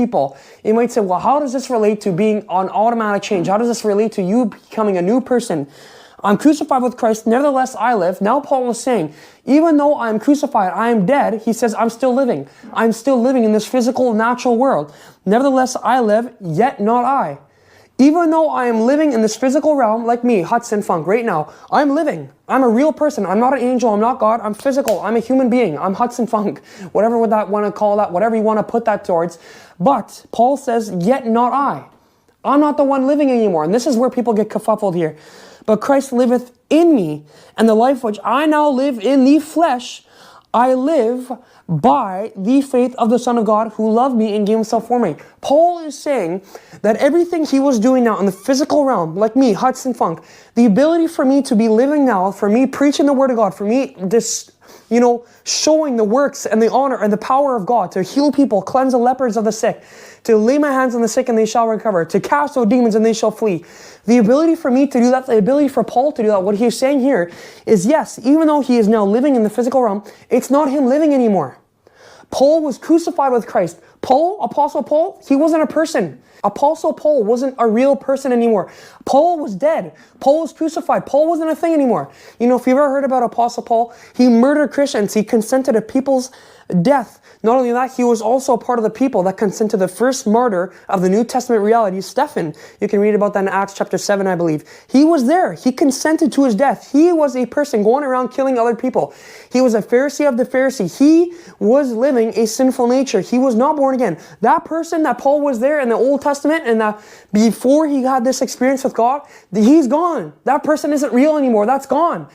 people. You might say, well, how does this relate to being on automatic change? How does this relate to you becoming a new person? I'm crucified with Christ, nevertheless I live. Now Paul is saying, even though I am crucified, I am dead. He says, I'm still living. I'm still living in this physical, natural world. Nevertheless I live, yet not I. Even though I am living in this physical realm, like me, Hudson Funk, right now, I'm living. I'm a real person. I'm not an angel. I'm not God. I'm physical. I'm a human being. I'm Hudson Funk. Whatever would that want to call that, whatever you want to put that towards. But Paul says, yet not I. I'm not the one living anymore. And this is where people get kerfuffled here. But Christ liveth in me, and the life which I now live in the flesh, I live by the faith of the Son of God who loved me and gave himself for me. Paul is saying that everything he was doing now in the physical realm, like me, Hudson Funk, the ability for me to be living now, for me preaching the word of God, for me this, showing the works and the honor and the power of God to heal people, cleanse the lepers of the sick, to lay my hands on the sick and they shall recover, to cast out demons and they shall flee. The ability for me to do that, the ability for Paul to do that, what he is saying here is yes, even though he is now living in the physical realm, it's not him living anymore. Paul was crucified with Christ. Paul, Apostle Paul, he wasn't a person. Apostle Paul wasn't a real person anymore. Paul was dead. Paul was crucified. Paul wasn't a thing anymore. If you've ever heard about Apostle Paul, he murdered Christians. He consented to people's death. Not only that, he was also a part of the people that consented to the first martyr of the New Testament reality, Stephen. You can read about that in Acts chapter 7, I believe. He was there. He consented to his death. He was a person going around killing other people. He was a Pharisee of the Pharisee. He was living a sinful nature. He was not born again. That person that Paul was there in the Old Testament and that before he had this experience with God, he's gone. That person isn't real anymore. That's gone.